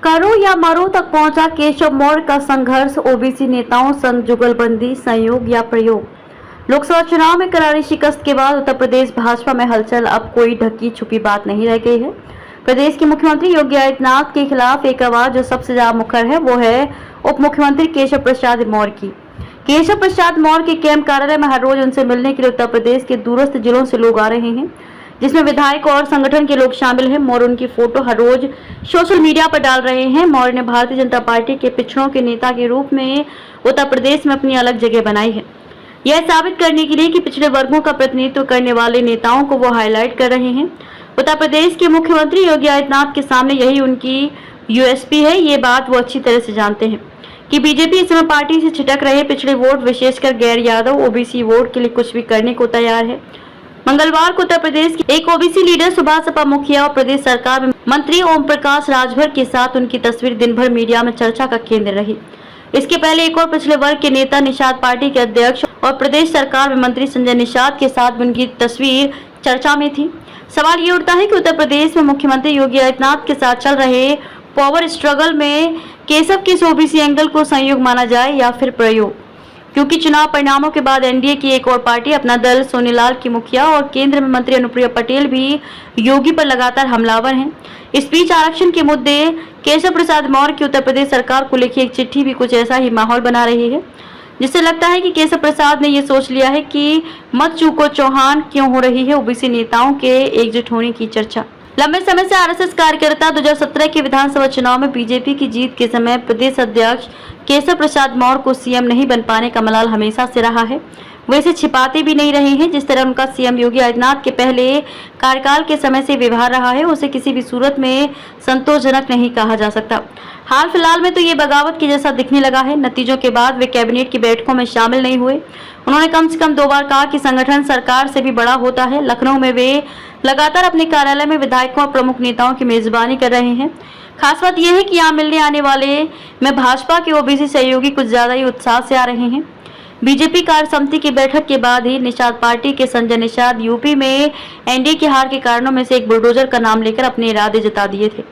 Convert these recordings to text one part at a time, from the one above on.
करो या मरो तक पहुंचा केशव मौर्य का संघर्ष। ओबीसी नेताओं संग जुगलबंदी, संयोग या प्रयोग। लोकसभा चुनाव में करारी शिकस्त के बाद उत्तर प्रदेश भाजपा में हलचल अब कोई ढकी छुपी बात नहीं रह गई है। प्रदेश के मुख्यमंत्री योगी आदित्यनाथ के खिलाफ एक आवाज जो सबसे ज्यादा मुखर है वो है उप मुख्यमंत्री केशव प्रसाद मौर्य की। केशव प्रसाद मौर्य के कैंप कार्यालय में हर रोज उनसे मिलने के लिए उत्तर प्रदेश के दूरस्थ जिलों से लोग आ रहे हैं, जिसमें विधायक और संगठन के लोग शामिल हैं। मौर्य उनकी फोटो हर रोज सोशल मीडिया पर डाल रहे हैं। मौर्य ने भारतीय जनता पार्टी के पिछड़ों के नेता के रूप में उत्तर प्रदेश में अपनी अलग जगह बनाई है। यह साबित करने के लिए कि पिछड़े वर्गों का प्रतिनिधित्व करने वाले नेताओं को वो हाईलाइट कर रहे हैं। उत्तर प्रदेश के मुख्यमंत्री योगी आदित्यनाथ के सामने यही उनकी यूएसपी है। ये बात वो अच्छी तरह से जानते हैं कि बीजेपी इस समय पार्टी से छिटक रहे पिछड़े वोट, विशेषकर गैर यादव ओबीसी वोट के लिए कुछ भी करने को तैयार है। मंगलवार को उत्तर प्रदेश के एक ओबीसी लीडर सुभाष सपा मुखिया और प्रदेश सरकार में मंत्री ओम प्रकाश राजभर के साथ उनकी तस्वीर दिन भर मीडिया में चर्चा का केंद्र रही। इसके पहले एक और पिछले वर्ग के नेता निषाद पार्टी के अध्यक्ष और प्रदेश सरकार में मंत्री संजय निषाद के साथ उनकी तस्वीर चर्चा में थी। सवाल ये उठता है कि उत्तर प्रदेश में मुख्यमंत्री योगी आदित्यनाथ के साथ चल रहे पावर स्ट्रगल में केशव के ओबीसी एंगल को संयोग माना जाए या फिर प्रयोग, क्योंकि चुनाव परिणामों के बाद एनडीए की एक और पार्टी अपना दल सोनीलाल की मुखिया और केंद्र में मंत्री अनुप्रिया पटेल भी योगी पर लगातार हमलावर हैं। इस बीच आरक्षण के मुद्दे केशव प्रसाद मौर्य की उत्तर प्रदेश सरकार को लिखी एक चिट्ठी भी कुछ ऐसा ही माहौल बना रही है, जिससे लगता है कि केशव प्रसाद ने ये सोच लिया है कि मत चूको चौहान क्यों हो रही है ओबीसी नेताओं के एकजुट होने की चर्चा। लंबे समय से आरएसएस कार्यकर्ता 2017 के विधानसभा चुनाव में बीजेपी की जीत के समय प्रदेश अध्यक्ष केशव प्रसाद मौर्य को सीएम नहीं बन पाने का मलाल हमेशा से रहा है। वे इसे छिपाते भी नहीं रहे हैं। जिस तरह उनका सीएम योगी आदित्यनाथ के पहले कार्यकाल के समय से व्यवहार रहा है, उसे किसी भी सूरत में संतोषजनक नहीं कहा जा सकता। हाल फिलहाल में तो ये बगावत के जैसा दिखने लगा है। नतीजों के बाद वे कैबिनेट की बैठकों में शामिल नहीं हुए। उन्होंने कम से कम 2 बार कहा कि संगठन सरकार से भी बड़ा होता है। लखनऊ में वे लगातार अपने कार्यालय में विधायकों और प्रमुख नेताओं की मेजबानी कर रहे हैं। खास बात यह है कि यहाँ मिलने आने वाले में भाजपा के ओबीसी सहयोगी कुछ ज्यादा ही उत्साह से आ रहे हैं। बीजेपी कार्य समिति की बैठक के बाद ही निषाद पार्टी के संजय निषाद यूपी में एनडीए की हार के कारणों में से एक बुलडोजर का नाम लेकर अपने इरादे जता दिए थे।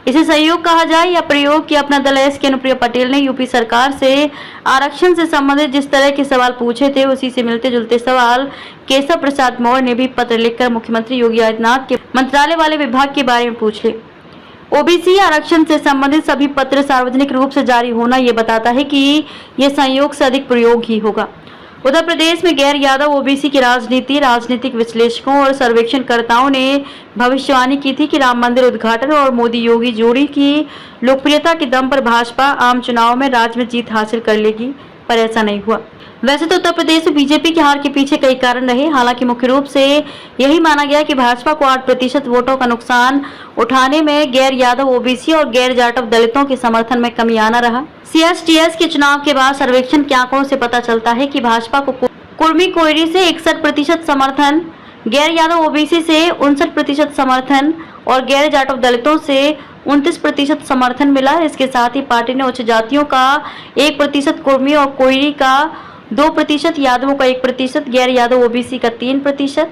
इसे सहयोग कहा जाए या प्रयोग कि अपना दल एस के अनुप्रिया पटेल ने यूपी सरकार से आरक्षण से संबंधित जिस तरह के सवाल पूछे थे, उसी से मिलते जुलते सवाल केशव प्रसाद मौर्य ने भी पत्र लिखकर मुख्यमंत्री योगी आदित्यनाथ के मंत्रालय वाले विभाग के बारे में पूछ ले। ओबीसी आरक्षण से संबंधित सभी पत्र सार्वजनिक रूप से जारी होना ये बताता है कि यह संयोग से अधिक प्रयोग ही होगा। उत्तर प्रदेश में गैर यादव ओबीसी की राजनीति, राजनीतिक विश्लेषकों और सर्वेक्षणकर्ताओं ने भविष्यवाणी की थी कि राम मंदिर उद्घाटन और मोदी योगी जोड़ी की लोकप्रियता के दम पर भाजपा आम चुनाव में राज्य में जीत हासिल कर लेगी, पर ऐसा नहीं हुआ। वैसे तो उत्तर प्रदेश में बीजेपी की हार के पीछे कई कारण रहे। हालांकि मुख्य रूप से यही माना गया कि भाजपा को 8% वोटों का नुकसान उठाने में गैर यादव ओबीसी और गैर जाटव दलितों के समर्थन में कमी आना रहा। सीएसटीएस के चुनाव के बाद सर्वेक्षण के आंकड़ों से पता चलता है कि भाजपा को कुर्मी कोयरी से 61% समर्थन, गैर यादव ओबीसी से 59% समर्थन और गैर जाटव दलितों से 29% समर्थन मिला। इसके साथ ही पार्टी ने उच्च जातियों का 1%, कुर्मी और कोयरी का 2%, यादवों का 1%, गैर यादव ओबीसी का 3%,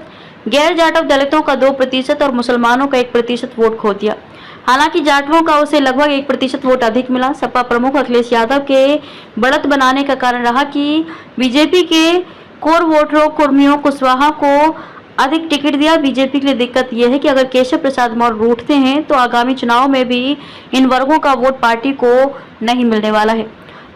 गैर जाटव दलितों का 2% और मुसलमानों का 1% वोट खो दिया। हालांकि जाटवों का उसे लगभग 1% वोट अधिक मिला। सपा प्रमुख अखिलेश यादव के बढ़त बनाने का कारण रहा कि बीजेपी के कोर वोटरों कुर्मियों कुशवाहा को अधिक टिकट दिया। बीजेपी के लिए दिक्कत यह है कि अगर केशव प्रसाद मौर्य रूठते हैं तो आगामी चुनाव में भी इन वर्गों का वोट पार्टी को नहीं मिलने वाला है।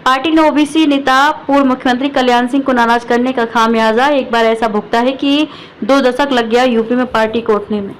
पार्टी ने ओबीसी नेता पूर्व मुख्यमंत्री कल्याण सिंह को नाराज करने का खामियाजा एक बार ऐसा भुगता है कि 2 दशक लग गया यूपी में पार्टी को उठने में।